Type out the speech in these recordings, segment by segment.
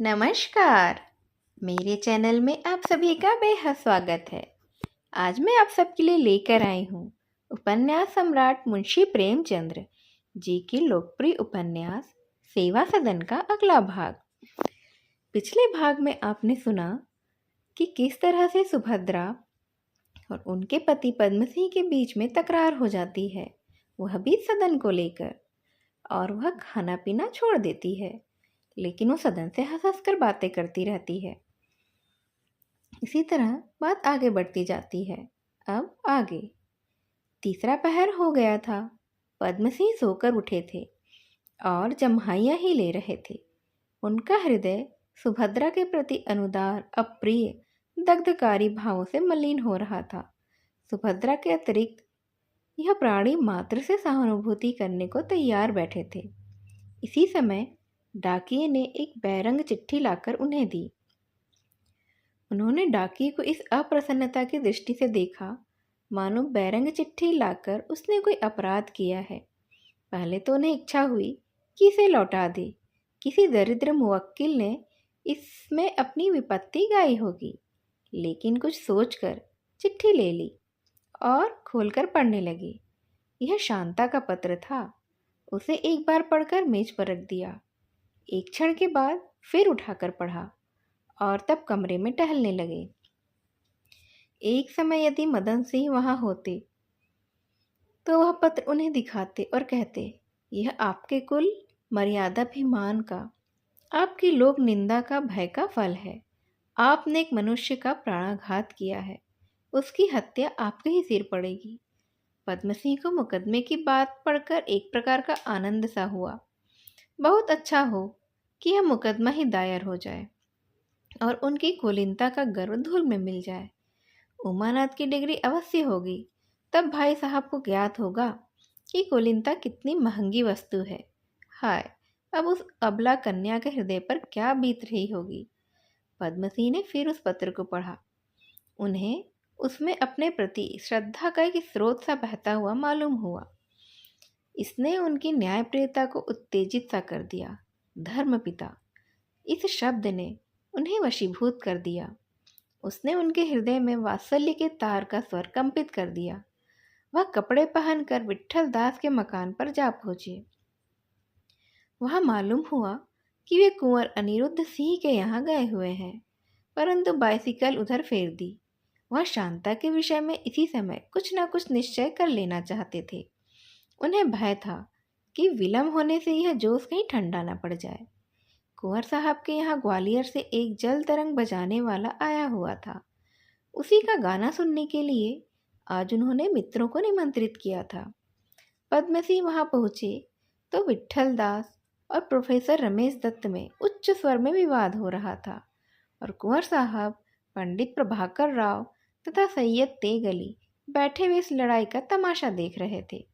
नमस्कार। मेरे चैनल में आप सभी का बेहद स्वागत है। आज मैं आप सबके लिए लेकर आई हूँ उपन्यास सम्राट मुंशी प्रेमचंद्र जी की लोकप्रिय उपन्यास सेवा सदन का अगला भाग। पिछले भाग में आपने सुना कि किस तरह से सुभद्रा और उनके पति पद्म सिंह के बीच में तकरार हो जाती है, वह भी सदन को लेकर, और वह खाना पीना छोड़ देती है, लेकिन वो सदन से हंस हंस कर बातें करती रहती है। इसी तरह बात आगे बढ़ती जाती है। अब आगे तीसरा पहर हो गया था। पद्म सिंह सोकर उठे थे और जम्हाइयाँ ही ले रहे थे। उनका हृदय सुभद्रा के प्रति अनुदार, अप्रिय, दग्धकारी भावों से मलिन हो रहा था। सुभद्रा के अतिरिक्त यह प्राणी मात्र से सहानुभूति करने को तैयार बैठे थे। इसी समय डाकिये ने एक बैरंग चिट्ठी लाकर उन्हें दी। उन्होंने डाकिये को इस अप्रसन्नता की दृष्टि से देखा मानो बैरंग चिट्ठी लाकर उसने कोई अपराध किया है। पहले तो उन्हें इच्छा हुई कि इसे लौटा दे। किसी दरिद्र मुवक्किल ने इसमें अपनी विपत्ति गाई होगी, लेकिन कुछ सोचकर चिट्ठी ले ली और खोलकर पढ़ने लगी। यह शांता का पत्र था। उसे एक बार पढ़कर मेज पर रख दिया। एक क्षण के बाद फिर उठाकर पढ़ा और तब कमरे में टहलने लगे। एक समय यदि मदन सिंह वहां होते तो वह पत्र उन्हें दिखाते और कहते, यह आपके कुल मर्यादाभिमान का, आपकी लोक निंदा का भय का फल है। आपने एक मनुष्य का प्राणाघात किया है, उसकी हत्या आपके ही सिर पड़ेगी। पद्म सिंह को मुकदमे की बात पढ़कर एक प्रकार का आनंद सा हुआ। बहुत अच्छा हो कि यह मुकदमा ही दायर हो जाए और उनकी कुलीनता का गर्व धूल में मिल जाए। उमानाथ की डिग्री अवश्य होगी, तब भाई साहब को ज्ञात होगा कि कुलीनता कितनी महंगी वस्तु है। हाय, अब उस अबला कन्या के हृदय पर क्या बीत रही होगी। पद्म सिंह ने फिर उस पत्र को पढ़ा। उन्हें उसमें अपने प्रति श्रद्धा का एक स्रोत सा बहता हुआ मालूम हुआ। इसने उनकी न्यायप्रियता को उत्तेजित सा कर दिया। धर्मपिता, इस शब्द ने उन्हें वशीभूत कर दिया। उसने उनके हृदय में वात्सल्य के तार का स्वर कंपित कर दिया। वह कपड़े पहनकर विट्ठल दास के मकान पर जा पहुंचे। वहां मालूम हुआ कि वे कुंवर अनिरुद्ध सिंह के यहाँ गए हुए हैं, परंतु बाइसिकल उधर फेर दी। वह शांता के विषय में इसी समय कुछ न कुछ निश्चय कर लेना चाहते थे। उन्हें भय था कि विलम्ब होने से यह जोश कहीं ठंडा न पड़ जाए। कुंवर साहब के यहाँ ग्वालियर से एक जल तरंग बजाने वाला आया हुआ था। उसी का गाना सुनने के लिए आज उन्होंने मित्रों को निमंत्रित किया था। पद्म सिंह वहां पहुंचे तो विट्ठल दास और प्रोफेसर रमेश दत्त में उच्च स्वर में विवाद हो रहा था और कुंवर साहब, पंडित प्रभाकर राव तथा सैयद तेग अली बैठे हुए इस लड़ाई का तमाशा देख रहे थे।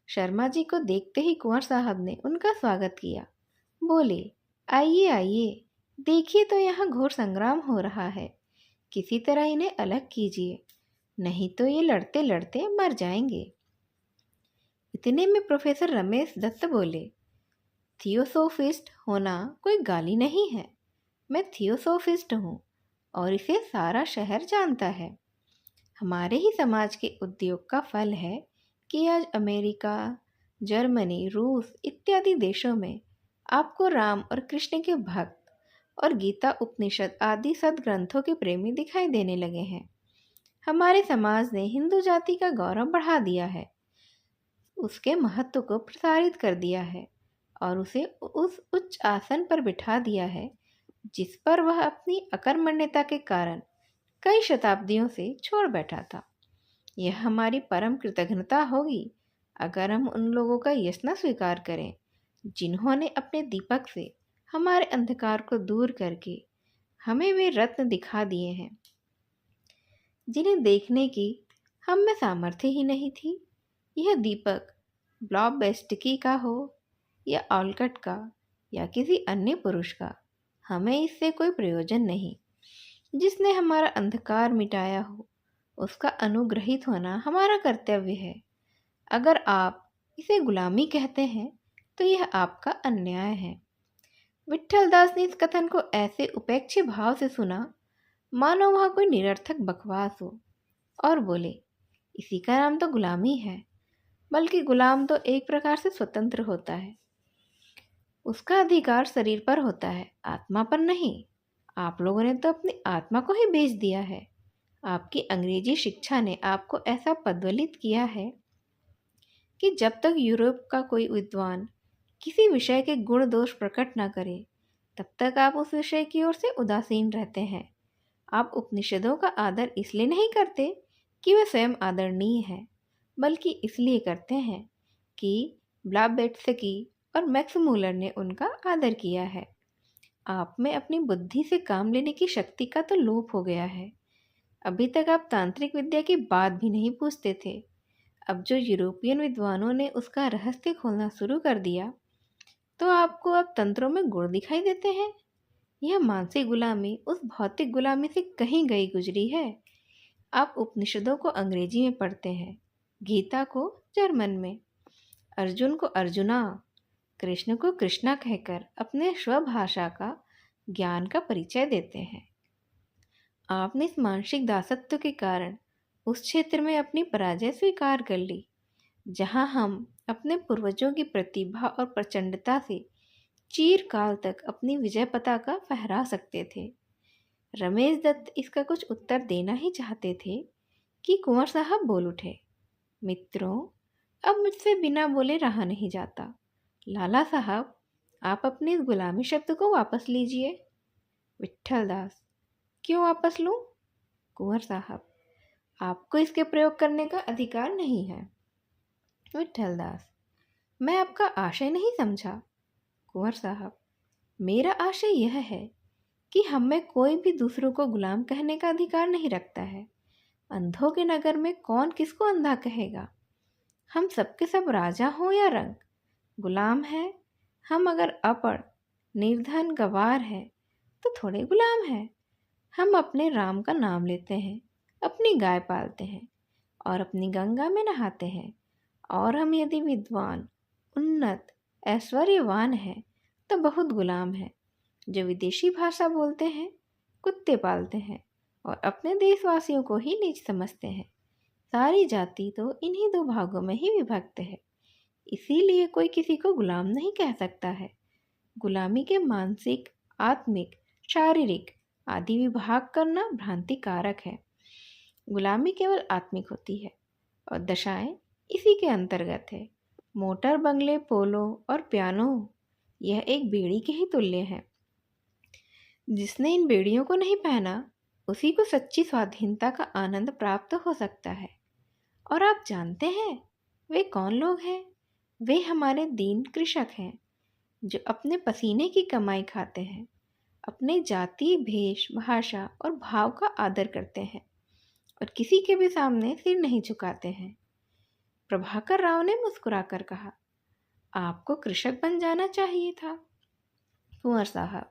शर्मा जी को देखते ही कुंवर साहब ने उनका स्वागत किया। बोले, आइए आइए, देखिए तो यहाँ घोर संग्राम हो रहा है। किसी तरह इन्हें अलग कीजिए, नहीं तो ये लड़ते लड़ते मर जाएंगे। इतने में प्रोफेसर रमेश दत्त बोले, थियोसोफिस्ट होना कोई गाली नहीं है। मैं थियोसोफिस्ट हूँ और इसे सारा शहर जानता है। हमारे ही समाज के उद्योग का फल है कि आज अमेरिका, जर्मनी, रूस इत्यादि देशों में आपको राम और कृष्ण के भक्त और गीता उपनिषद आदि सदग्रंथों के प्रेमी दिखाई देने लगे हैं। हमारे समाज ने हिंदू जाति का गौरव बढ़ा दिया है, उसके महत्व को प्रसारित कर दिया है और उसे उस उच्च आसन पर बिठा दिया है जिस पर वह अपनी अकर्मण्यता के कारण कई शताब्दियों से छोड़ बैठा था। यह हमारी परम कृतज्ञता होगी अगर हम उन लोगों का यश न स्वीकार करें जिन्होंने अपने दीपक से हमारे अंधकार को दूर करके हमें वे रत्न दिखा दिए हैं जिन्हें देखने की हम में सामर्थ्य ही नहीं थी। यह दीपक ब्लॉबस्टकी का हो या ऑलकट का या किसी अन्य पुरुष का, हमें इससे कोई प्रयोजन नहीं। जिसने हमारा अंधकार मिटाया हो उसका अनुग्रहित होना हमारा कर्तव्य है। अगर आप इसे गुलामी कहते हैं तो यह आपका अन्याय है। विट्ठलदास ने इस कथन को ऐसे उपेक्षित भाव से सुना मानो वह कोई निरर्थक बकवास हो, और बोले, इसी का नाम तो गुलामी है। बल्कि गुलाम तो एक प्रकार से स्वतंत्र होता है, उसका अधिकार शरीर पर होता है, आत्मा पर नहीं। आप लोगों ने तो अपनी आत्मा को ही बेच दिया है। आपकी अंग्रेजी शिक्षा ने आपको ऐसा पददलित किया है कि जब तक यूरोप का कोई विद्वान किसी विषय के गुण दोष प्रकट न करे, तब तक आप उस विषय की ओर से उदासीन रहते हैं। आप उपनिषदों का आदर इसलिए नहीं करते कि वे स्वयं आदरणीय हैं, बल्कि इसलिए करते हैं कि ब्लावेत्स्की और मैक्स मूलर ने उनका आदर किया है। आप में अपनी बुद्धि से काम लेने की शक्ति का तो लोप हो गया है। अभी तक आप तांत्रिक विद्या की बात भी नहीं पूछते थे। अब जो यूरोपियन विद्वानों ने उसका रहस्य खोलना शुरू कर दिया, तो आपको अब तंत्रों में गुण दिखाई देते हैं। यह मानसिक गुलामी उस भौतिक गुलामी से कहीं गई गुजरी है। आप उपनिषदों को अंग्रेजी में पढ़ते हैं, गीता को जर्मन में, अर्जुन को अर्जुना, कृष्ण को कृष्णा कहकर अपने स्वभाषा का ज्ञान का परिचय देते हैं। आपने इस मानसिक दासत्व के कारण उस क्षेत्र में अपनी पराजय स्वीकार कर ली जहां हम अपने पूर्वजों की प्रतिभा और प्रचंडता से चीरकाल तक अपनी विजय पताका फहरा सकते थे। रमेश दत्त इसका कुछ उत्तर देना ही चाहते थे कि कुंवर साहब बोल उठे, मित्रों, अब मुझसे बिना बोले रहा नहीं जाता। लाला साहब, आप अपने इस गुलामी शब्द को वापस लीजिए। विट्ठलदास, क्यों वापस लूं? कुंवर साहब, आपको इसके प्रयोग करने का अधिकार नहीं है। विट्ठलदास, मैं आपका आशय नहीं समझा। कुंवर साहब, मेरा आशय यह है कि हम में कोई भी दूसरों को गुलाम कहने का अधिकार नहीं रखता है। अंधों के नगर में कौन किसको अंधा कहेगा? हम सबके सब राजा हों या रंग, गुलाम हैं। हम अगर अपढ़, निर्धन, गवार हैं तो थोड़े गुलाम हैं। हम अपने राम का नाम लेते हैं, अपनी गाय पालते हैं और अपनी गंगा में नहाते हैं। और हम यदि विद्वान, उन्नत, ऐश्वर्यवान हैं तो बहुत गुलाम हैं, जो विदेशी भाषा बोलते हैं, कुत्ते पालते हैं और अपने देशवासियों को ही नीच समझते हैं। सारी जाति तो इन्हीं दो भागों में ही विभक्त है। इसीलिए कोई किसी को गुलाम नहीं कह सकता है। गुलामी के मानसिक, आत्मिक, शारीरिक आदि विभाग करना भ्रांति कारक है। गुलामी केवल आत्मिक होती है और दशाएं इसी के अंतर्गत है। मोटर, बंगले, पोलो और पियानो यह एक बेड़ी के ही तुल्य है। जिसने इन बेड़ियों को नहीं पहना, उसी को सच्ची स्वाधीनता का आनंद प्राप्त हो सकता है। और आप जानते हैं वे कौन लोग हैं? वे हमारे दीन कृषक हैं, जो अपने पसीने की कमाई खाते हैं, अपने जाति, भेष, भाषा और भाव का आदर करते हैं और किसी के भी सामने सिर नहीं झुकाते हैं। प्रभाकर राव ने मुस्कुराकर कहा, आपको कृषक बन जाना चाहिए था। कुंवर साहब,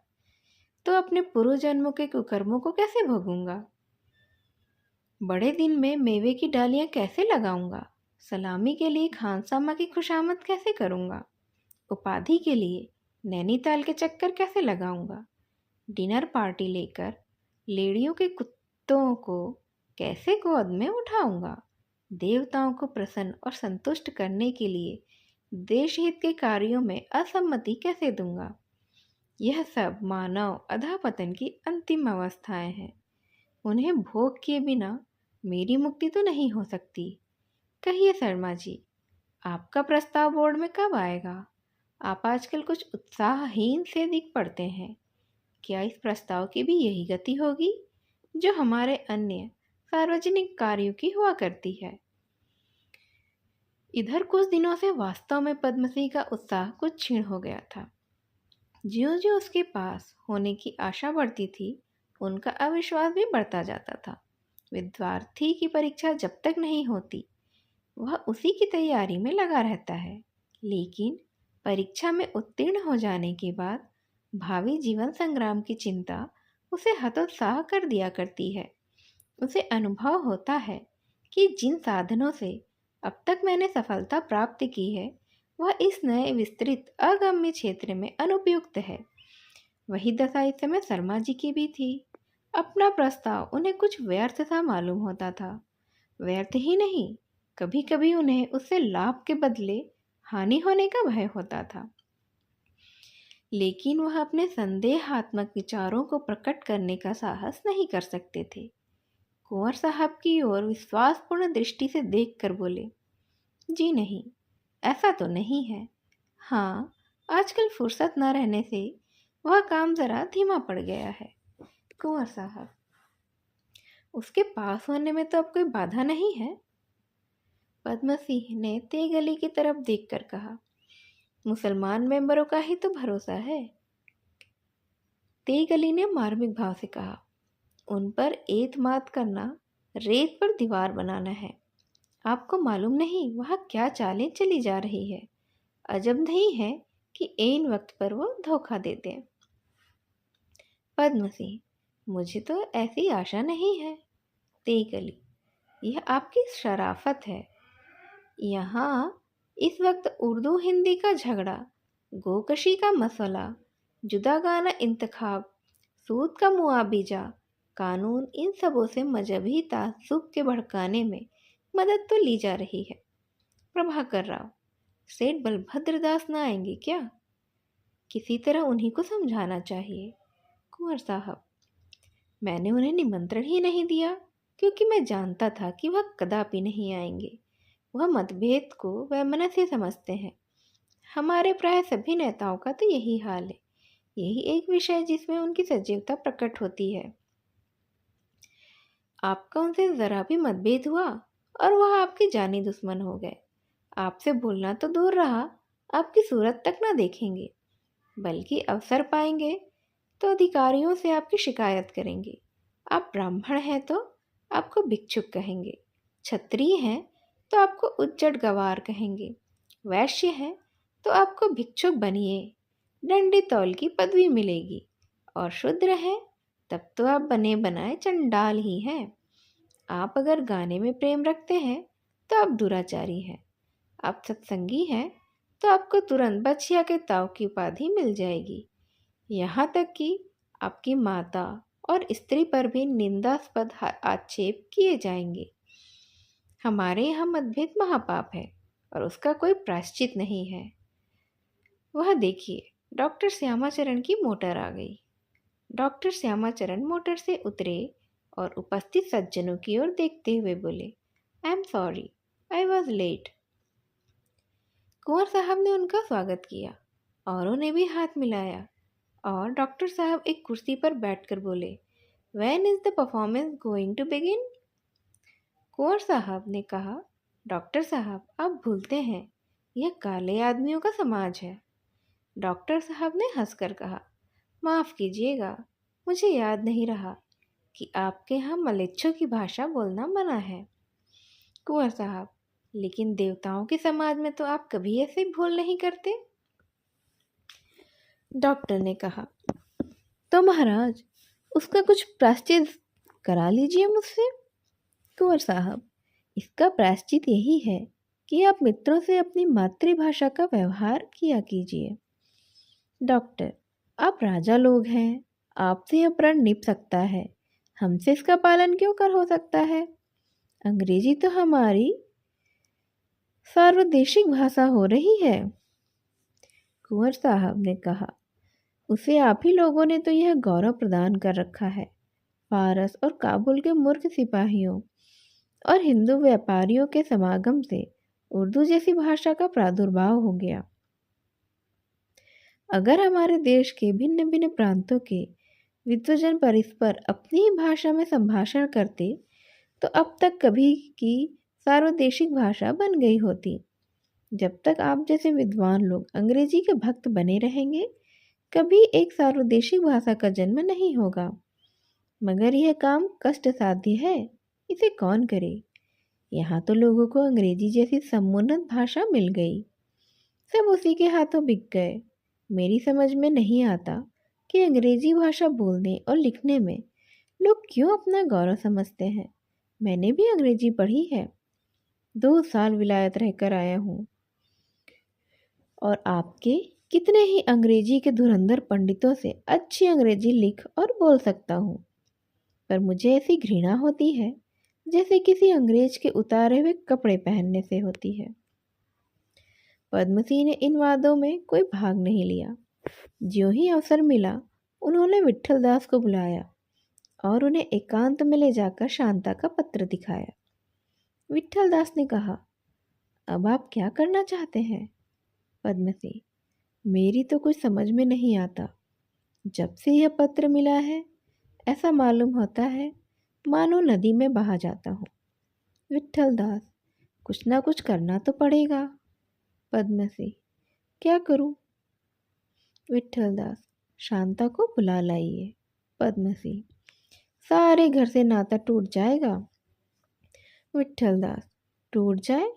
तो अपने पूर्व जन्मों के कुकर्मों को कैसे भोगूंगा? बड़े दिन में मेवे की डालियां कैसे लगाऊंगा? सलामी के लिए खानसामा की खुशामद कैसे करूंगा? उपाधि के लिए नैनीताल के चक्कर कैसे लगाऊंगा? डिनर पार्टी लेकर लेडियों के कुत्तों को कैसे गोद में उठाऊंगा? देवताओं को प्रसन्न और संतुष्ट करने के लिए देशहित के कार्यों में असम्मति कैसे दूंगा? यह सब मानव अधःपतन की अंतिम अवस्थाएं हैं। उन्हें भोग किए बिना मेरी मुक्ति तो नहीं हो सकती। कहिए शर्मा जी, आपका प्रस्ताव बोर्ड में कब आएगा? आप आजकल कुछ उत्साहहीन से दिख पड़ते हैं। क्या इस प्रस्ताव की भी यही गति होगी जो हमारे अन्य सार्वजनिक कार्यों की हुआ करती है? इधर कुछ दिनों से वास्तव में पद्मश्री का उत्साह कुछ क्षीण हो गया था। ज्यों ज्यों उसके पास होने की आशा बढ़ती थी, उनका अविश्वास भी बढ़ता जाता था। विद्यार्थी की परीक्षा जब तक नहीं होती, वह उसी की तैयारी में लगा रहता है, लेकिन परीक्षा में उत्तीर्ण हो जाने के बाद भावी जीवन संग्राम की चिंता उसे हतोत्साह कर दिया करती है। उसे अनुभव होता है कि जिन साधनों से अब तक मैंने सफलता प्राप्त की है, वह इस नए विस्तृत अगम्य क्षेत्र में अनुपयुक्त है। वही दशा इस समय शर्मा जी की भी थी। अपना प्रस्ताव उन्हें कुछ व्यर्थ सा मालूम होता था। व्यर्थ ही नहीं, कभी कभी उन्हें उससे लाभ के बदले हानि होने का भय होता था। लेकिन वह अपने संदेहात्मक विचारों को प्रकट करने का साहस नहीं कर सकते थे। कुंवर साहब की ओर विश्वासपूर्ण दृष्टि से देखकर बोले, जी नहीं, ऐसा तो नहीं है। हाँ, आजकल फुर्सत न रहने से वह काम जरा धीमा पड़ गया है। कुंवर साहब, उसके पास होने में तो अब कोई बाधा नहीं है। पद्म सिंह ने तेगली की तरफ देखकर कहा, मुसलमान मेंबरों का ही तो भरोसा है। तेगली ने मार्मिक भाव से कहा, उन पर एतमाद करना रेत पर दीवार बनाना है। आपको मालूम नहीं वहाँ क्या चालें चली जा रही है। अजब नहीं है कि ऐन वक्त पर वो धोखा देते हैं। पद्म सिंह, मुझे तो ऐसी आशा नहीं है। तेगली, यह आपकी शराफत है। यहाँ इस वक्त उर्दू हिंदी का झगड़ा, गोकशी का मसला, जुदागाना इंतखाब, सूद का मुआवजा, कानून, इन सबों से मजहबी तासुब के भड़काने में मदद तो ली जा रही है। प्रभाकर राव, सेठ बलभद्र दास ना आएंगे क्या? किसी तरह उन्हीं को समझाना चाहिए। कुंवर साहब, मैंने उन्हें निमंत्रण ही नहीं दिया क्योंकि मैं जानता था कि वह कदापि नहीं आएंगे। वह मतभेद को वैमनस्य समझते हैं। हमारे प्राय सभी नेताओं का तो यही हाल है। यही एक विषय जिसमें उनकी सजीवता प्रकट होती है। आपका उनसे जरा भी मतभेद हुआ और वह आपके जानी दुश्मन हो गए। आपसे बोलना तो दूर रहा, आपकी सूरत तक ना देखेंगे, बल्कि अवसर पाएंगे तो अधिकारियों से आपकी शिकायत करेंगे। आप ब्राह्मण हैं तो आपको भिक्षुक कहेंगे, क्षत्रिय हैं तो आपको उज्जड गवार कहेंगे, वैश्य हैं तो आपको भिक्षुक बनिए, डंडी तौल की पदवी मिलेगी, और शूद्र हैं तब तो आप बने बनाए चंडाल ही हैं। आप अगर गाने में प्रेम रखते हैं तो आप दुराचारी हैं। आप सत्संगी हैं तो आपको तुरंत बछिया के ताव की उपाधि मिल जाएगी। यहाँ तक कि आपकी माता और स्त्री पर भी निंदास्पद आक्षेप किए जाएंगे। हमारे यहाँ मतभेद महापाप है और उसका कोई प्रायश्चित नहीं है। वह देखिए, डॉक्टर श्यामाचरण की मोटर आ गई। डॉक्टर श्यामाचरण मोटर से उतरे और उपस्थित सज्जनों की ओर देखते हुए बोले, I am sorry, I was late. Kunwar Sahab ने उनका स्वागत किया, औरों ने भी हाथ मिलाया और डॉक्टर साहब एक कुर्सी पर बैठकर बोले, when is the performance going to begin? Kunwar Sahab ने कहा, डॉक्टर साहब आप भूलते हैं, यह काले आदमियों का समाज है। डॉक्टर साहब ने हंसकर कहा, माफ़ कीजिएगा, मुझे याद नहीं रहा कि आपके यहाँ मलेच्छों की भाषा बोलना मना है। कुंवर साहब, लेकिन देवताओं के समाज में तो आप कभी ऐसे भूल नहीं करते। डॉक्टर ने कहा, तो महाराज उसका कुछ प्रायश्चित करा लीजिए मुझसे। कुंवर साहब, इसका प्रायश्चित यही है कि आप मित्रों से अपनी मातृभाषा का व्यवहार किया कीजिए। डॉक्टर, आप राजा लोग हैं, आपसे यह प्रण निभ सकता है, हमसे इसका पालन क्यों कर हो सकता है? अंग्रेजी तो हमारी सार्वदेशिक भाषा हो रही है। कुंवर साहब ने कहा, उसे आप ही लोगों ने तो यह गौरव प्रदान कर रखा है। फारस और काबुल के मूर्ख सिपाहियों और हिंदू व्यापारियों के समागम से उर्दू जैसी भाषा का प्रादुर्भाव हो गया। अगर हमारे देश के भिन्न भिन्न प्रांतों के विद्वजन परस्पर अपनी ही भाषा में संभाषण करते तो अब तक कभी की सार्वदेशिक भाषा बन गई होती। जब तक आप जैसे विद्वान लोग अंग्रेजी के भक्त बने रहेंगे, कभी एक सार्वदेशिक भाषा का जन्म नहीं होगा। मगर यह काम कष्ट साध्य है, इसे कौन करे? यहाँ तो लोगों को अंग्रेजी जैसी समुन्नत भाषा मिल गई, सब उसी के हाथों बिक गए। मेरी समझ में नहीं आता कि अंग्रेजी भाषा बोलने और लिखने में लोग क्यों अपना गौरव समझते हैं। मैंने भी अंग्रेजी पढ़ी है, 2 साल विलायत रहकर आया हूँ, और आपके कितने ही अंग्रेजी के धुरंधर पंडितों से अच्छी अंग्रेजी लिख और बोल सकता हूँ, पर मुझे ऐसी घृणा होती है जैसे किसी अंग्रेज के उतारे हुए कपड़े पहनने से होती है। पद्मसी ने इन वादों में कोई भाग नहीं लिया। ज्यों ही अवसर मिला उन्होंने विट्ठल दास को बुलाया और उन्हें एकांत में ले जाकर शांता का पत्र दिखाया। विट्ठल दास ने कहा, अब आप क्या करना चाहते हैं? पद्मसी, मेरी तो कुछ समझ में नहीं आता। जब से यह पत्र मिला है ऐसा मालूम होता है मानो नदी में बहा जाता हूँ। विट्ठल दास, कुछ ना कुछ करना तो पड़ेगा। पद्मसी, क्या करूं? विट्ठल दास, शांता को बुला लाइए। पद्मसी, सारे घर से नाता टूट जाएगा। विट्ठल दास, टूट जाए?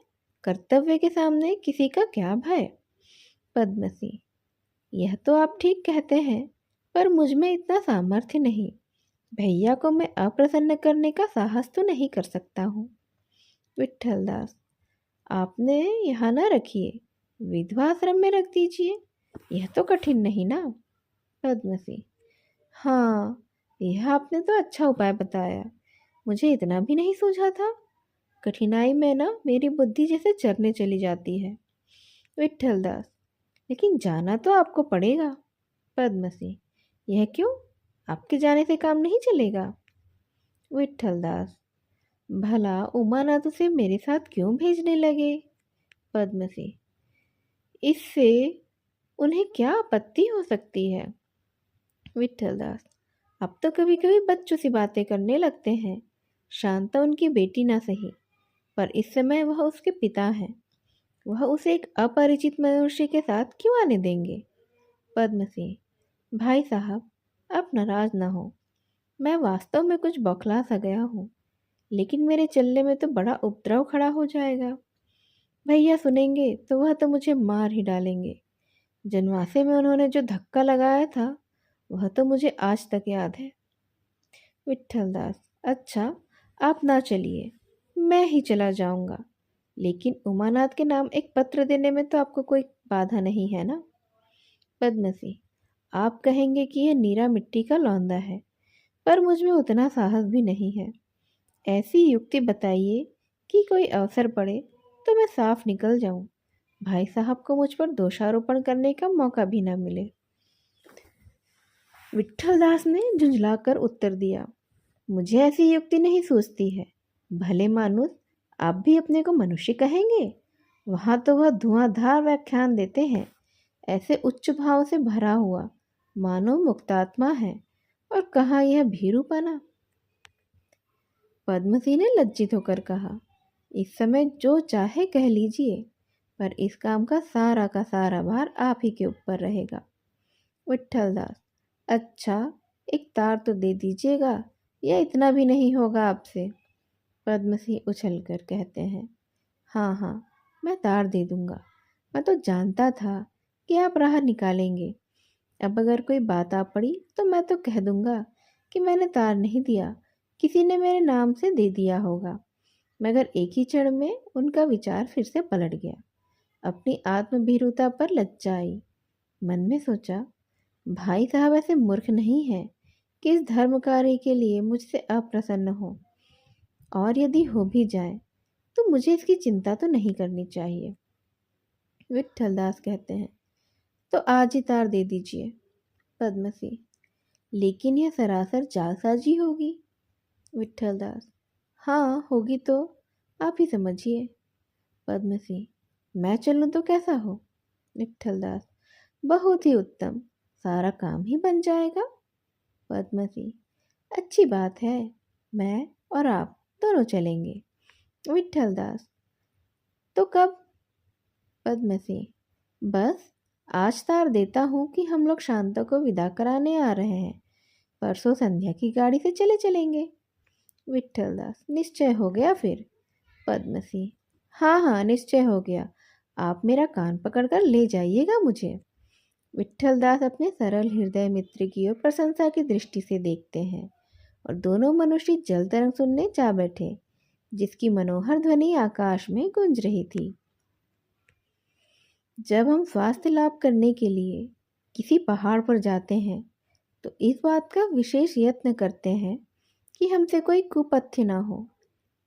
कर्तव्य के सामने किसी का क्या भय? पद्मसी, यह तो आप ठीक कहते हैं, पर मुझ में इतना सामर्थ्य नहीं। भैया को मैं अप्रसन्न करने का साहस तो नहीं कर सकता हूँ। विट्ठल दास, आपने यहाँ न रखिए, विधवा आश्रम में रख दीजिए, यह तो कठिन नहीं ना। पद्मसी, हाँ, यह आपने तो अच्छा उपाय बताया, मुझे इतना भी नहीं सूझा था। कठिनाई में ना मेरी बुद्धि जैसे चरने चली जाती है। विट्ठल दास, लेकिन जाना तो आपको पड़ेगा। पद्मसी, यह क्यों? आपके जाने से काम नहीं चलेगा। विट्ठल दास, भला उमानाथ उसे मेरे साथ क्यों भेजने लगे? पद्मसी, इससे उन्हें क्या आपत्ति हो सकती है? विट्ठल दास, अब तो कभी कभी बच्चों सी बातें करने लगते हैं। शांता उनकी बेटी ना सही, पर इस समय वह उसके पिता हैं। वह उसे एक अपरिचित मनुष्य के साथ क्यों आने देंगे? पद्मसी, भाई साहब, आप नाराज ना हो। मैं वास्तव में कुछ बौखला सा गया हूँ, लेकिन मेरे चलने में तो बड़ा उपद्रव खड़ा हो जाएगा। भैया सुनेंगे तो वह तो मुझे मार ही डालेंगे। जनवासे में उन्होंने जो धक्का लगाया था वह तो मुझे आज तक याद है। विट्ठल दास, अच्छा, आप ना चलिए, मैं ही चला जाऊंगा, लेकिन उमानाथ के नाम एक पत्र देने में तो आपको कोई बाधा नहीं है ना। पद्मसी, आप कहेंगे कि यह नीरा मिट्टी का लौंदा है, पर मुझ में उतना साहस भी नहीं है। ऐसी युक्ति बताइए कि कोई अवसर पड़े तो मैं साफ निकल जाऊं, भाई साहब को मुझ पर दोषारोपण करने का मौका भी न मिले। विट्ठल दास ने झुंझलाकर उत्तर दिया, मुझे ऐसी युक्ति नहीं सूझती है। भले मानुस, आप भी अपने को मनुष्य कहेंगे? वहाँ तो वह धुआंधार व्याख्यान देते हैं, ऐसे उच्च भाव से भरा हुआ, मानो मुक्तात्मा है, और कहाँ यह भीरूपना। पद्मसी ने लज्जित होकर कहा, इस समय जो चाहे कह लीजिए, पर इस काम का सारा भार आप ही के ऊपर रहेगा। विट्ठल दास, अच्छा, एक तार तो दे दीजिएगा, या इतना भी नहीं होगा आपसे? पद्मसी उछलकर कहते हैं, हाँ हाँ, मैं तार दे दूंगा। मैं तो जानता था कि आप राह निकालेंगे। अब अगर कोई बात आ पड़ी तो मैं तो कह दूंगा कि मैंने तार नहीं दिया, किसी ने मेरे नाम से दे दिया होगा। मगर एक ही क्षण में उनका विचार फिर से पलट गया। अपनी आत्मभीरुता पर लज्जा आई। मन में सोचा, भाई साहब ऐसे मूर्ख नहीं है कि इस धर्म कार्य के लिए मुझसे अप्रसन्न हो, और यदि हो भी जाए तो मुझे इसकी चिंता तो नहीं करनी चाहिए। विट्ठल दास कहते हैं, तो आज ही तार दे दीजिए। पद्मसी, लेकिन यह सरासर जालसाजी होगी। विट्ठल दास, हाँ होगी, तो आप ही समझिए। पद्मसी, मैं चलूं तो कैसा हो? विट्ठल दास, बहुत ही उत्तम, सारा काम ही बन जाएगा। पद्मसी, अच्छी बात है, मैं और आप दोनों चलेंगे। विट्ठल दास, तो कब? पद्मसी, बस आज तार देता हूँ कि हम लोग शांता को विदा कराने आ रहे हैं, परसों संध्या की गाड़ी से चले चलेंगे। विट्ठल दास, निश्चय हो गया फिर? पद्मसी, हाँ हाँ, निश्चय हो गया, आप मेरा कान पकड़कर ले जाइएगा मुझे। विट्ठल दास अपने सरल हृदय मित्र की ओर प्रशंसा की दृष्टि से देखते हैं, और दोनों मनुष्य जल तरंग सुनने जा बैठे, जिसकी मनोहर ध्वनि आकाश में गूंज रही थी। जब हम स्वास्थ्य लाभ करने के लिए किसी पहाड़ पर जाते हैं तो इस बात का विशेष यत्न करते हैं कि हमसे कोई कुपथ्य ना हो।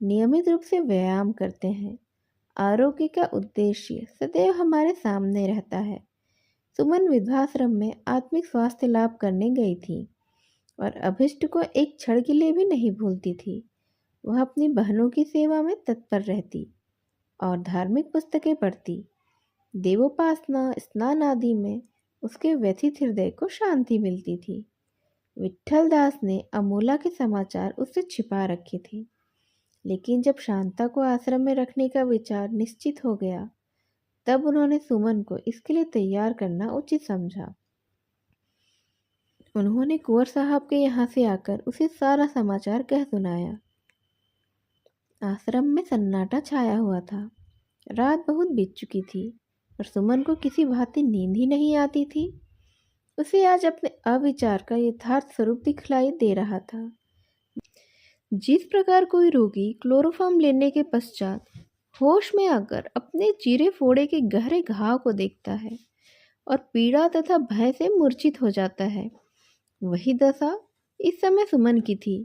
नियमित रूप से व्यायाम करते हैं। आरोग्य का उद्देश्य सदैव हमारे सामने रहता है। सुमन वृद्धाश्रम में आत्मिक स्वास्थ्य लाभ करने गई थी और अभिष्ट को एक क्षण के लिए भी नहीं भूलती थी। वह अपनी बहनों की सेवा में तत्पर रहती और धार्मिक पुस्तकें पढ़ती। देवोपासना स्नान आदि में उसके व्यथित हृदय को शांति मिलती थी। विट्ठल दास ने अमोला के समाचार उससे छिपा रखे थे, लेकिन जब शांता को आश्रम में रखने का विचार निश्चित हो गया तब उन्होंने सुमन को इसके लिए तैयार करना उचित समझा। उन्होंने कुंवर साहब के यहाँ से आकर उसे सारा समाचार कह सुनाया। आश्रम में सन्नाटा छाया हुआ था। रात बहुत बीत चुकी थी और सुमन को किसी भांति नींद ही नहीं आती थी। उसे आज अपने अविचार का यथार्थ स्वरूप दिखलाई दे रहा था। जिस प्रकार कोई रोगी क्लोरोफॉर्म लेने के पश्चात होश में आकर अपने चीरे फोड़े के गहरे घाव को देखता है और पीड़ा तथा भय से मूर्छित हो जाता है, वही दशा इस समय सुमन की थी।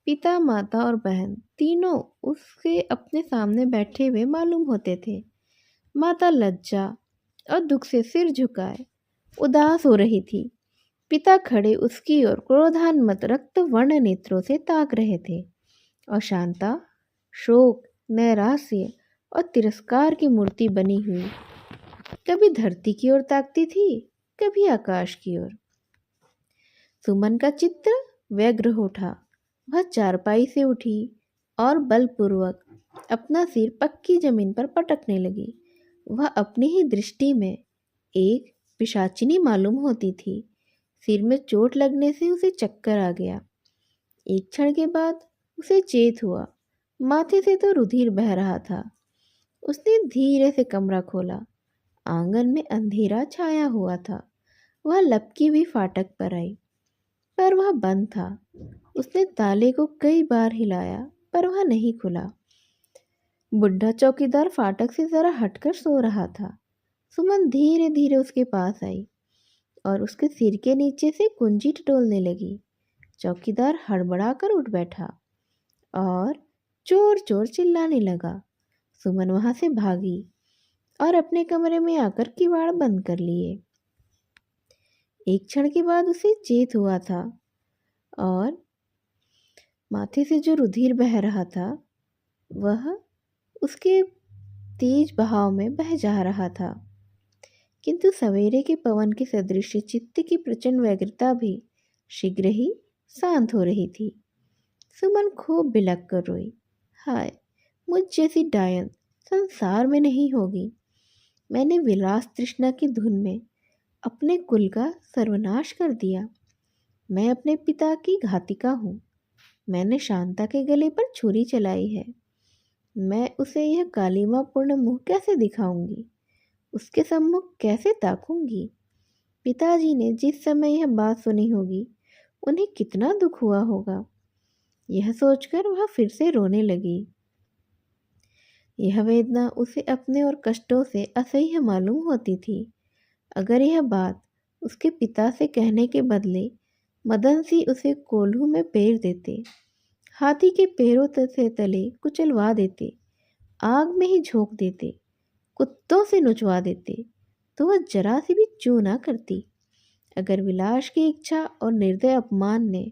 पिता, माता और बहन तीनों उसके अपने सामने बैठे हुए मालूम होते थे। माता लज्जा और दुख से सिर झुकाए उदास हो रही थी। पिता खड़े उसकी ओर क्रोधान्मत रक्त वर्ण नेत्रों से ताक रहे थे और शांता शोक, नैराश्य और तिरस्कार की मूर्ति बनी हुई कभी धरती की ओर ताकती थी, कभी आकाश की ओर। सुमन का चित्त व्यग्र हो उठा। वह चारपाई से उठी और बलपूर्वक अपना सिर पक्की जमीन पर पटकने लगी। वह अपनी ही दृष्टि में एक पिशाचिनी मालूम होती थी। सिर में चोट लगने से उसे चक्कर आ गया। एक क्षण के बाद उसे चेत हुआ। माथे से तो रुधिर बह रहा था। उसने धीरे से कमरा खोला। आंगन में अंधेरा छाया हुआ था। वह लपकी हुई फाटक पर आई, पर वह बंद था। उसने ताले को कई बार हिलाया, पर वह नहीं खुला। बुढ़ा चौकीदार फाटक से जरा हटकर सो रहा था। सुमन धीरे धीरे उसके पास आई और उसके सिर के नीचे से कुंजी टटोलने लगी। चौकीदार हड़बड़ाकर उठ बैठा और चोर चोर चिल्लाने लगा। सुमन वहां से भागी और अपने कमरे में आकर किवाड़ बंद कर लिए। एक क्षण के बाद उसे चेत हुआ था और माथे से जो रुधिर बह रहा था वह उसके तेज बहाव में बह जा रहा था, किंतु सवेरे के पवन के सदृश चित्त की प्रचंड व्यग्रता भी शीघ्र ही शांत हो रही थी। सुमन खूब बिलक कर रोई। हाय, मुझ जैसी डायन संसार में नहीं होगी। मैंने विलास तृष्णा की धुन में अपने कुल का सर्वनाश कर दिया। मैं अपने पिता की घातिका हूँ। मैंने शांता के गले पर छुरी चलाई है। मैं उसे यह कालिमापूर्ण मुंह कैसे दिखाऊंगी? उसके सम्मुख कैसे ताकूंगी? पिताजी ने जिस समय यह बात सुनी होगी उन्हें कितना दुख हुआ होगा। यह सोचकर वह फिर से रोने लगी। यह वेदना उसे अपने और कष्टों से असह्य मालूम होती थी। अगर यह बात उसके पिता से कहने के बदले मदन सिंह उसे कोल्हू में पेर देते, हाथी के पैरों से तले कुचलवा देते, आग में ही झोंक देते, कुत्तों से नुचवा देते, तो वह जरा सी भी चूँ ना करती। अगर विलास की इच्छा और निर्दय अपमान ने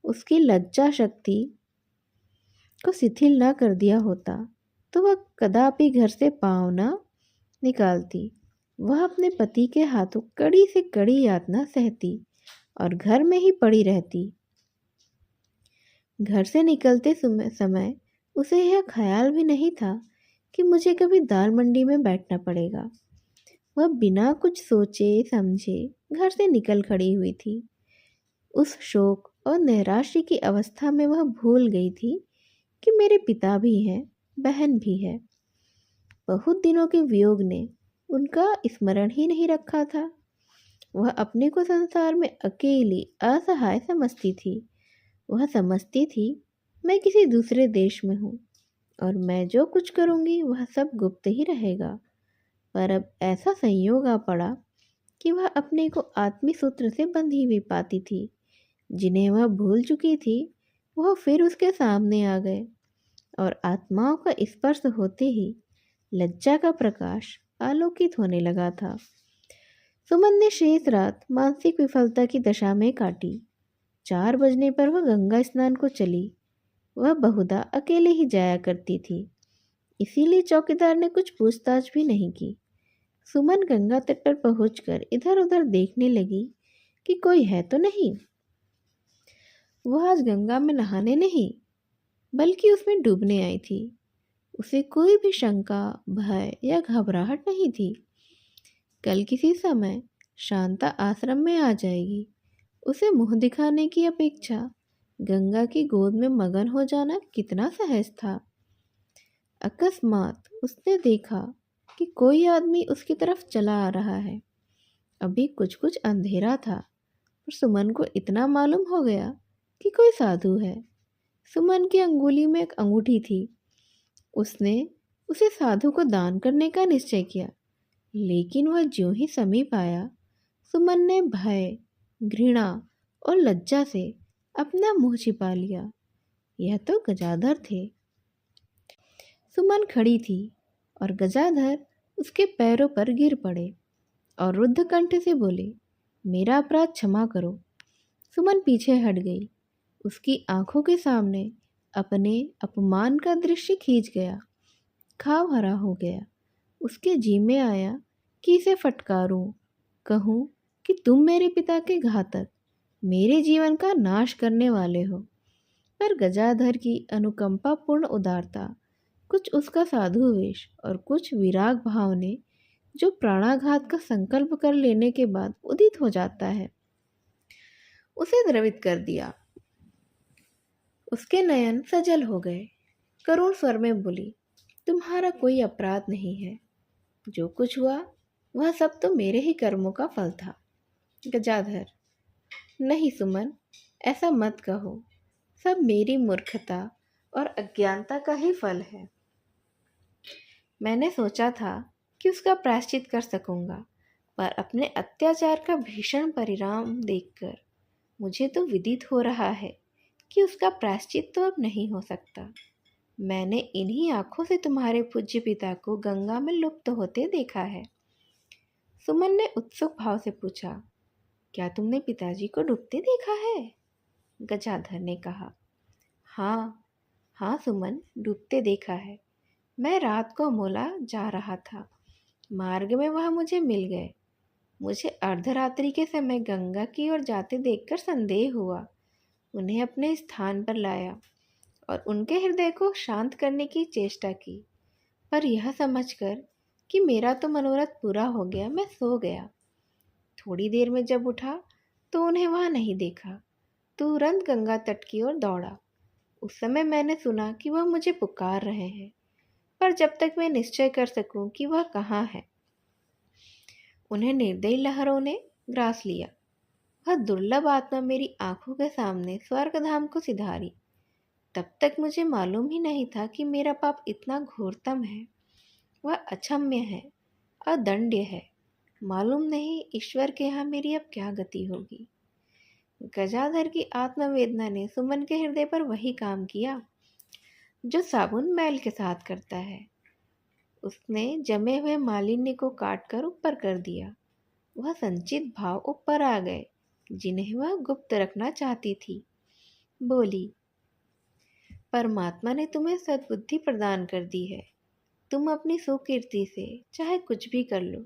उसकी लज्जा शक्ति को शिथिल ना कर दिया होता तो वह कदापि घर से पाँव ना निकालती। वह अपने पति के हाथों कड़ी से कड़ी यातना सहती और घर में ही पड़ी रहती। घर से निकलते समय उसे यह ख्याल भी नहीं था कि मुझे कभी दाल मंडी में बैठना पड़ेगा। वह बिना कुछ सोचे समझे घर से निकल खड़ी हुई थी। उस शोक और नैराश्य की अवस्था में वह भूल गई थी कि मेरे पिता भी हैं, बहन भी है। बहुत दिनों के वियोग ने उनका स्मरण ही नहीं रखा था। वह अपने को संसार में अकेली असहाय समझती थी। वह समझती थी मैं किसी दूसरे देश में हूँ और मैं जो कुछ करूँगी वह सब गुप्त ही रहेगा। पर अब ऐसा संयोग आ पड़ा कि वह अपने को आत्मी सूत्र से बंधी हुई पाती थी। जिन्हें वह भूल चुकी थी वह फिर उसके सामने आ गए, और आत्माओं का स्पर्श होते ही लज्जा का प्रकाश आलोकित होने लगा था। सुमन ने शेष रात मानसिक विफलता की दशा में काटी। 4 बजने पर वह गंगा स्नान को चली। वह बहुधा अकेले ही जाया करती थी, इसीलिए चौकीदार ने कुछ पूछताछ भी नहीं की। सुमन गंगा तट पर पहुंचकर इधर उधर देखने लगी कि कोई है तो नहीं। वह आज गंगा में नहाने नहीं बल्कि उसमें डूबने आई थी। उसे कोई भी शंका, भय या घबराहट नहीं थी। कल किसी समय शांता आश्रम में आ जाएगी। उसे मुंह दिखाने की अपेक्षा गंगा की गोद में मगन हो जाना कितना सहज था। अकस्मात उसने देखा कि कोई आदमी उसकी तरफ चला आ रहा है। अभी कुछ कुछ अंधेरा था, पर सुमन को इतना मालूम हो गया कि कोई साधु है। सुमन की अंगुली में एक अंगूठी थी। उसने उसे साधु को दान करने का निश्चय किया, लेकिन वह ज्यों ही समीप आया, सुमन ने भय, घृणा और लज्जा से अपना मुंह छिपा लिया। यह तो गजाधर थे। सुमन खड़ी थी और गजाधर उसके पैरों पर गिर पड़े और रुद्ध कंठ से बोले, मेरा अपराध क्षमा करो। सुमन पीछे हट गई। उसकी आंखों के सामने अपने अपमान का दृश्य खींच गया। घाव हरा हो गया। उसके जी में आया कि इसे फटकारूं, कहूं कि तुम मेरे पिता के घातक, मेरे जीवन का नाश करने वाले हो। पर गजाधर की अनुकंपापूर्ण उदारता, कुछ उसका साधु वेश और कुछ विराग भाव ने, जो प्राणाघात का संकल्प कर लेने के बाद उदित हो जाता है, उसे द्रवित कर दिया। उसके नयन सजल हो गए। करुण स्वर में बोली, तुम्हारा कोई अपराध नहीं है। जो कुछ हुआ वह सब तो मेरे ही कर्मों का फल था। गजाधर, नहीं सुमन, ऐसा मत कहो। सब मेरी मूर्खता और अज्ञानता का ही फल है। मैंने सोचा था कि उसका प्रायश्चित कर सकूंगा, पर अपने अत्याचार का भीषण परिणाम देखकर मुझे तो विदित हो रहा है कि उसका प्रायश्चित तो अब नहीं हो सकता। मैंने इन्हीं आंखों से तुम्हारे पूज्य पिता को गंगा में लुप्त होते देखा है। सुमन ने उत्सुक भाव से पूछा, क्या तुमने पिताजी को डूबते देखा है? गजाधर ने कहा, हाँ हाँ सुमन, डूबते देखा है। मैं रात को अमोला जा रहा था। मार्ग में वह मुझे मिल गए। मुझे अर्धरात्रि के समय गंगा की ओर जाते देखकर संदेह हुआ। उन्हें अपने स्थान पर लाया और उनके हृदय को शांत करने की चेष्टा की, पर यह समझकर कि मेरा तो मनोरथ पूरा हो गया, मैं सो गया। थोड़ी देर में जब उठा तो उन्हें वहां नहीं देखा। तुरंत गंगा तट की ओर दौड़ा। उस समय मैंने सुना कि वह मुझे पुकार रहे हैं, पर जब तक मैं निश्चय कर सकूं कि वह कहाँ है, उन्हें निर्दयी लहरों ने ग्रास लिया। वह दुर्लभ आत्मा मेरी आंखों के सामने स्वर्गधाम को सिधारी। तब तक मुझे मालूम ही नहीं था कि मेरा पाप इतना घोरतम है। वह अक्षम्य है, अदंड्य है। मालूम नहीं ईश्वर के यहाँ मेरी अब क्या गति होगी। गजाधर की आत्मवेदना ने सुमन के हृदय पर वही काम किया जो साबुन मैल के साथ करता है। उसने जमे हुए मालिन्य को काटकर ऊपर कर दिया। वह संचित भाव ऊपर आ गए जिन्हें वह गुप्त रखना चाहती थी। बोली, परमात्मा ने तुम्हें सद्बुद्धि प्रदान कर दी है। तुम अपनी सुकीर्ति से चाहे कुछ भी कर लो,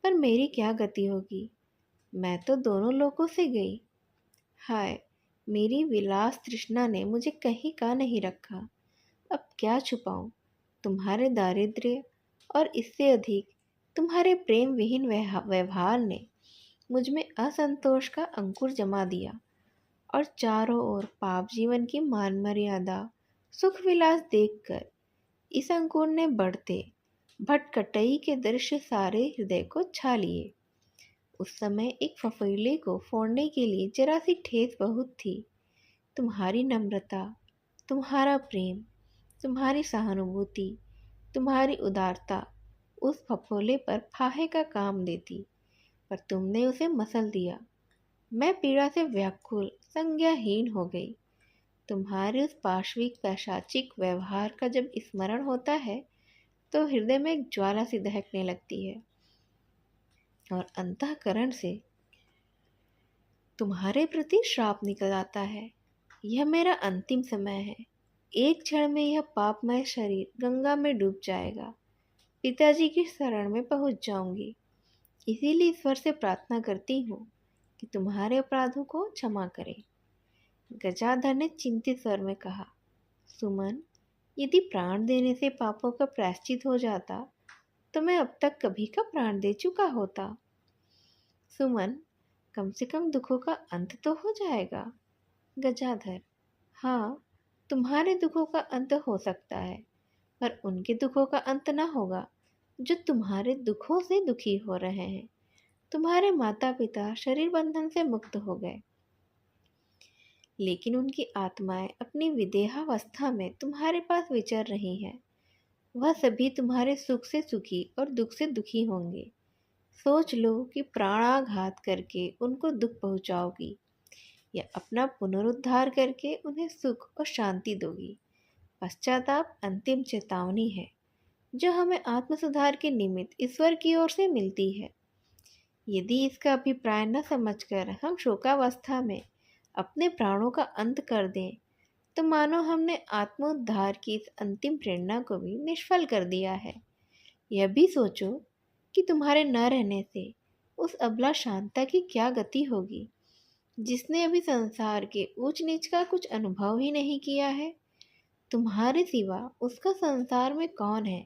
पर मेरी क्या गति होगी? मैं तो दोनों लोकों से गई। हाय, मेरी विलास तृष्णा ने मुझे कहीं का नहीं रखा। अब क्या छुपाऊं? तुम्हारे दारिद्र्य और इससे अधिक तुम्हारे प्रेम विहीन व्यवहार ने मुझ में असंतोष का अंकुर जमा दिया, और चारों ओर पाप जीवन की मान मर्यादा, सुख विलास देखकर इस अंकुर ने बढ़ते भटकटई के दृश्य सारे हृदय को छा लिए। उस समय एक फफूले को फोड़ने के लिए जरा सी ठेस बहुत थी। तुम्हारी नम्रता, तुम्हारा प्रेम, तुम्हारी सहानुभूति, तुम्हारी उदारता उस फफोले पर फाहे का काम देती, पर तुमने उसे मसल दिया। मैं पीड़ा से व्याकुल संज्ञाहीन हो गई। तुम्हारे उस पाशविक पैशाचिक व्यवहार का जब स्मरण होता है तो हृदय में एक ज्वाला सी दहकने लगती है और अंतःकरण से तुम्हारे प्रति श्राप निकल आता है। यह मेरा अंतिम समय है। एक क्षण में यह पापमय शरीर गंगा में डूब जाएगा। पिताजी की शरण में पहुंच जाऊंगी। इसीलिए ईश्वर से प्रार्थना करती हूँ कि तुम्हारे अपराधों को क्षमा करे। गजाधर ने चिंतित स्वर में कहा, सुमन, यदि प्राण देने से पापों का प्रायश्चित हो जाता तो मैं अब तक कभी का प्राण दे चुका होता। सुमन, कम से कम दुखों का अंत तो हो जाएगा। गजाधर, हाँ, तुम्हारे दुखों का अंत हो सकता है, पर उनके दुखों का अंत ना होगा जो तुम्हारे दुखों से दुखी हो रहे हैं। तुम्हारे माता पिता शरीर बंधन से मुक्त हो गए, लेकिन उनकी आत्माएं अपनी विदेहावस्था में तुम्हारे पास विचर रही हैं। वह सभी तुम्हारे सुख से सुखी और दुख से दुखी होंगे। सोच लो कि प्राणाघात करके उनको दुख पहुंचाओगी या अपना पुनरुद्धार करके उन्हें सुख और शांति दोगी। पश्चाताप अंतिम चेतावनी है जो हमें आत्म सुधार के निमित्त ईश्वर की ओर से मिलती है। यदि इसका अभिप्राय न समझकर हम शोकावस्था में अपने प्राणों का अंत कर दें तो मानो हमने आत्मोद्धार की इस अंतिम प्रेरणा को भी निष्फल कर दिया है। यह भी सोचो कि तुम्हारे न रहने से उस अबला शांता की क्या गति होगी, जिसने अभी संसार के ऊंच नीच का कुछ अनुभव ही नहीं किया है। तुम्हारे सिवा उसका संसार में कौन है?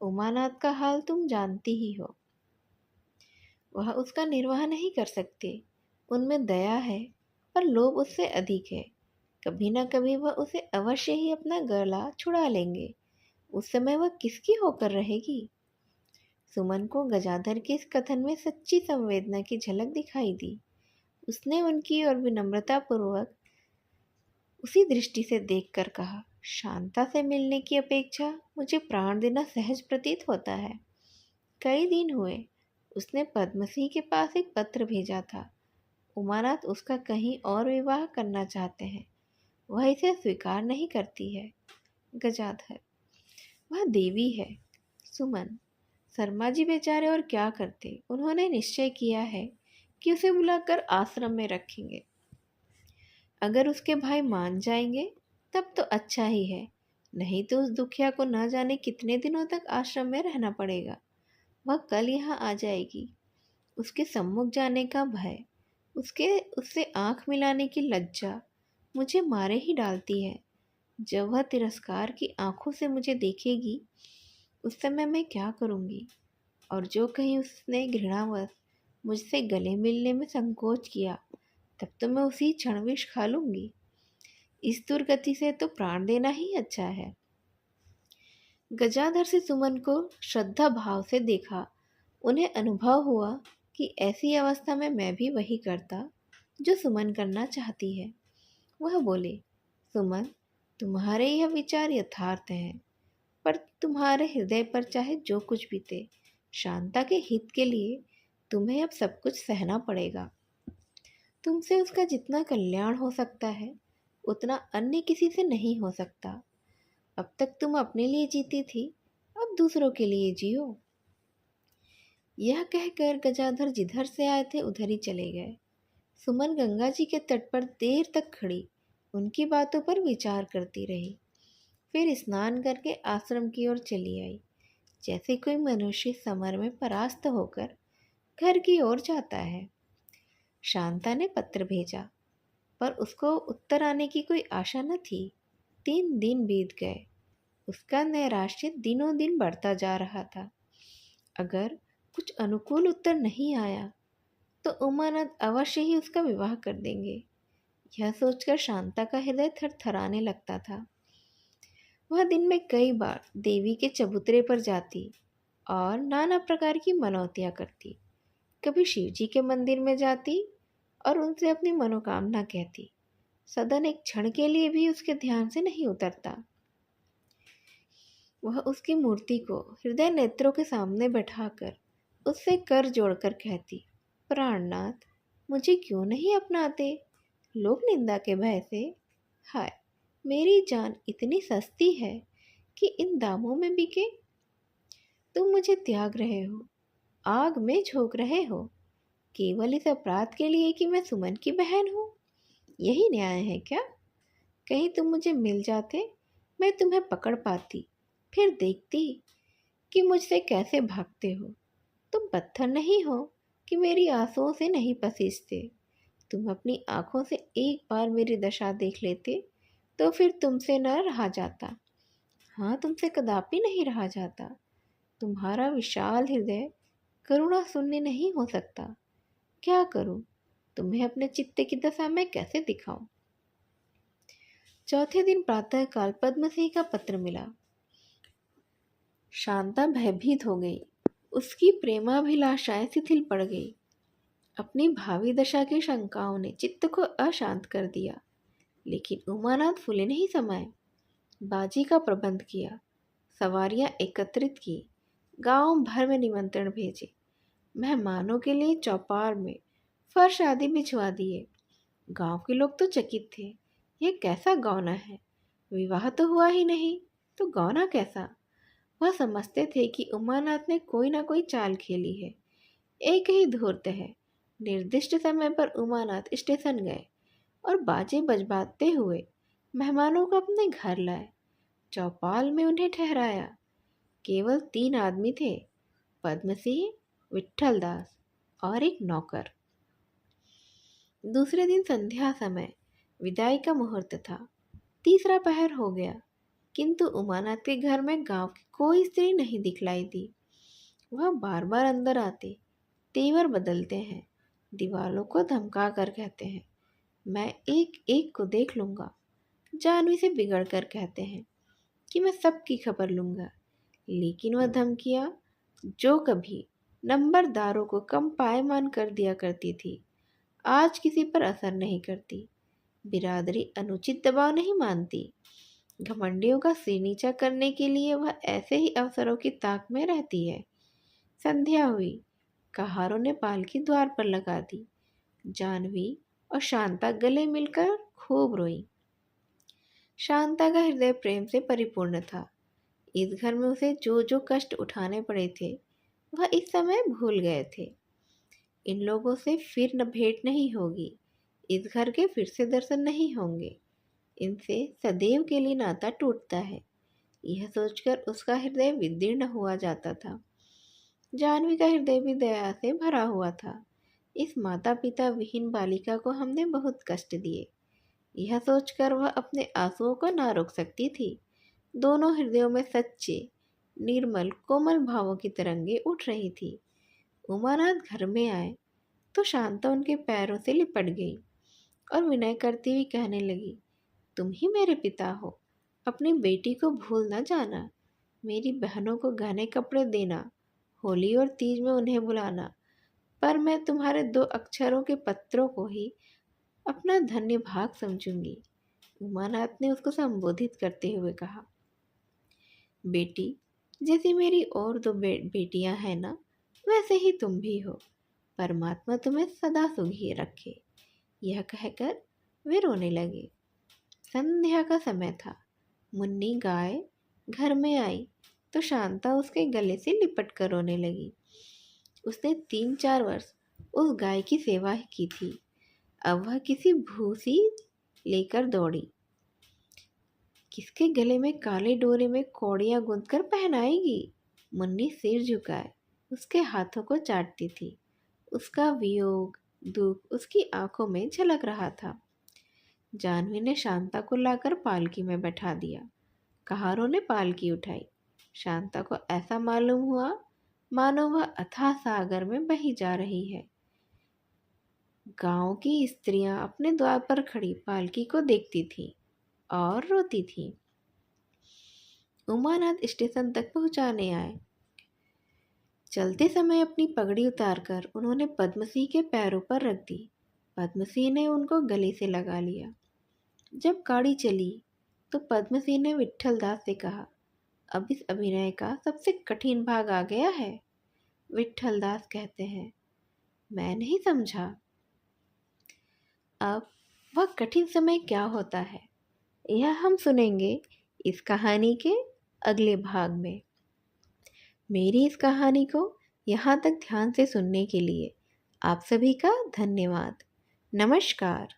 उमानाथ का हाल तुम जानती ही हो। वह उसका निर्वाह नहीं कर सकते। उनमें दया है, पर लोभ उससे अधिक है। कभी न कभी वह उसे अवश्य ही अपना गला छुड़ा लेंगे। उस समय वह किसकी होकर रहेगी? सुमन को गजाधर के इस कथन में सच्ची संवेदना की झलक दिखाई दी। उसने उनकी और विनम्रतापूर्वक उसी दृष्टि से देखकर कहा, शांता से मिलने की अपेक्षा मुझे प्राण देना सहज प्रतीत होता है। कई दिन हुए उसने पद्मसिंह के पास एक पत्र भेजा था। उमानाथ उसका कहीं और विवाह करना चाहते हैं। वह इसे स्वीकार नहीं करती है। गजाधर, वह देवी है। सुमन, शर्मा जी बेचारे और क्या करते। उन्होंने निश्चय किया है कि उसे बुलाकर आश्रम में रखेंगे। अगर उसके भाई मान जाएंगे तब तो अच्छा ही है, नहीं तो उस दुखिया को न जाने कितने दिनों तक आश्रम में रहना पड़ेगा। वह कल यहाँ आ जाएगी। उसके सम्मुख जाने का भय, उससे आंख मिलाने की लज्जा मुझे मारे ही डालती है। जब वह तिरस्कार की आंखों से मुझे देखेगी उस समय मैं क्या करूँगी? और जो कहीं उसने घृणावश मुझसे गले मिलने में संकोच किया तब तो मैं उसी क्षण विष खा लूँगी। इस दुर्गति से तो प्राण देना ही अच्छा है। गजाधर से सुमन को श्रद्धा भाव से देखा। उन्हें अनुभव हुआ कि ऐसी अवस्था में मैं भी वही करता जो सुमन करना चाहती है। वह बोले, सुमन, तुम्हारे यह विचार यथार्थ हैं, पर तुम्हारे हृदय पर चाहे जो कुछ बीते, शांता के हित के लिए तुम्हें अब सब कुछ सहना पड़ेगा। तुमसे उसका जितना कल्याण हो सकता है उतना अन्य किसी से नहीं हो सकता। अब तक तुम अपने लिए जीती थी, अब दूसरों के लिए जियो। यह कहकर गजाधर जिधर से आए थे उधर ही चले गए। सुमन गंगा जी के तट पर देर तक खड़ी उनकी बातों पर विचार करती रही। फिर स्नान करके आश्रम की ओर चली आई, जैसे कोई मनुष्य समर में परास्त होकर घर की ओर जाता है। शांता ने पत्र भेजा, पर उसको उत्तर आने की कोई आशा न थी। 3 दिन बीत गए। उसका नैराश्य दिनों दिन बढ़ता जा रहा था। अगर कुछ अनुकूल उत्तर नहीं आया तो उमानाथ अवश्य ही उसका विवाह कर देंगे। यह सोचकर शांता का हृदय थरथराने लगता था। वह दिन में कई बार देवी के चबूतरे पर जाती और नाना प्रकार की मनौतियाँ करती। कभी शिव जी के मंदिर में जाती और उनसे अपनी मनोकामना कहती। सदन एक क्षण के लिए भी उसके ध्यान से नहीं उतरता। वह उसकी मूर्ति को हृदय नेत्रों के सामने बैठाकर उससे कर जोड़कर कहती, प्राणनाथ, मुझे क्यों नहीं अपनाते? लोक निंदा के भय से। हाय, मेरी जान इतनी सस्ती है कि इन दामों में बिके। तुम मुझे त्याग रहे हो, आग में झोंक रहे हो, केवल इस अपराध के लिए कि मैं सुमन की बहन हूँ। यही न्याय है क्या? कहीं तुम मुझे मिल जाते, मैं तुम्हें पकड़ पाती, फिर देखती कि मुझसे कैसे भागते हो। तुम पत्थर नहीं हो कि मेरी आंसुओं से नहीं पसीजते। तुम अपनी आंखों से एक बार मेरी दशा देख लेते तो फिर तुमसे न रहा जाता। हाँ, तुमसे कदापि नहीं रहा जाता। तुम्हारा विशाल हृदय करुणा शून्य नहीं हो सकता। क्या करूं? तुम्हें अपने चित्ते की दशा मैं कैसे दिखाऊं? चौथे दिन प्रातःकाल पद्म सिंह का पत्र मिला। शांता भयभीत हो गई। उसकी प्रेमाभिलाषाएं शिथिल पड़ गई। अपनी भावी दशा की शंकाओं ने चित्त को अशांत कर दिया। लेकिन उमानाथ फूले नहीं समाये। बाजी का प्रबंध किया, सवारियां एकत्रित की, गांव भर में निमंत्रण भेजे, मेहमानों के लिए चौपाल में फर्श आदि बिछवा दिए। गांव के लोग तो चकित थे। यह कैसा गौना है? विवाह तो हुआ ही नहीं, तो गौना कैसा? वह समझते थे कि उमानाथ ने कोई ना कोई चाल खेली है। एक ही धूर्त है। निर्दिष्ट समय पर उमानाथ स्टेशन गए और बाजे बजवाते हुए मेहमानों को अपने घर लाए। चौपाल में उन्हें ठहराया। केवल 3 आदमी थे, पद्म सिंह, विट्ठल दास और एक नौकर। दूसरे दिन संध्या समय विदाई का मुहूर्त था। तीसरा पहर हो गया, किंतु उमानाथ के घर में गांव की कोई स्त्री नहीं दिखलाई दी। वह बार बार अंदर आते, तेवर बदलते हैं, दीवालों को धमका कर कहते हैं, मैं एक एक को देख लूँगा। जानवी से बिगड़ कर कहते हैं कि मैं सबकी खबर लूँगा। लेकिन वह धमकियाँ जो कभी नंबरदारों को कम पायमान कर दिया करती थी, आज किसी पर असर नहीं करती। बिरादरी अनुचित दबाव नहीं मानती। घमंडियों का सिर नीचा करने के लिए वह ऐसे ही अवसरों की ताक में रहती है। संध्या हुई। कहारों ने पालकी द्वार पर लगा दी। जानवी और शांता गले मिलकर खूब रोई। शांता का हृदय प्रेम से परिपूर्ण था। इस घर में उसे जो जो कष्ट उठाने पड़े थे, वह इस समय भूल गए थे। इन लोगों से फिर न भेंट नहीं होगी। इस घर के फिर से दर्शन नहीं होंगे। इनसे सदैव के लिए नाता टूटता है। यह सोचकर उसका हृदय विदीर्ण हुआ जाता था। जानवी का हृदय भी दया से भरा हुआ था। इस माता पिता विहीन बालिका को हमने बहुत कष्ट दिए। यह सोचकर वह अपने आंसुओं को ना रोक सकती थी। दोनों हृदयों में सच्चे, निर्मल, कोमल भावों की तरंगे उठ रही थी। उमानाथ घर में आए तो शांता उनके पैरों से लिपट गई और विनय करती हुई कहने लगी, तुम ही मेरे पिता हो। अपनी बेटी को भूल न जाना। मेरी बहनों को गहने कपड़े देना, होली और तीज में उन्हें बुलाना। पर मैं तुम्हारे 2 अक्षरों के पत्रों को ही अपना धन्य भाग समझूंगी। उमानाथ ने उसको संबोधित करते हुए कहा, बेटी, जैसी मेरी और 2 बेटियां हैं ना, वैसे ही तुम भी हो। परमात्मा तुम्हें सदा सुखी रखे। यह कहकर वे रोने लगे। संध्या का समय था। मुन्नी गाय घर में आई तो शांता उसके गले से लिपट कर रोने लगी। उसने 3-4 वर्ष उस गाय की सेवा की थी। अब वह किसी भूसी लेकर दौड़ी। किसके गले में काले डोरे में कौड़ियाँ गूंथकर पहनाएगी? मुन्नी सिर झुकाए उसके हाथों को चाटती थी। उसका वियोग, दुख उसकी आंखों में झलक रहा था। जानवी ने शांता को लाकर पालकी में बैठा दिया। कहारों ने पालकी उठाई। शांता को ऐसा मालूम हुआ मानो वह अथाह सागर में बही जा रही है। गांव की स्त्रियां अपने द्वार पर खड़ी पालकी को देखती थीं और रोती थीं। उमानाथ स्टेशन तक पहुंचाने आए। चलते समय अपनी पगड़ी उतारकर उन्होंने पद्मसिंह के पैरों पर रख दी। पद्मसिंह ने उनको गले से लगा लिया। जब गाड़ी चली तो पद्मसिंह ने विट्ठल दास से कहा, अब इस अभिनय का सबसे कठिन भाग आ गया है, विट्ठल दास कहते हैं। मैं नहीं समझा। अब वह कठिन समय क्या होता है, यह हम सुनेंगे इस कहानी के अगले भाग में। मेरी इस कहानी को यहाँ तक ध्यान से सुनने के लिए आप सभी का धन्यवाद। नमस्कार।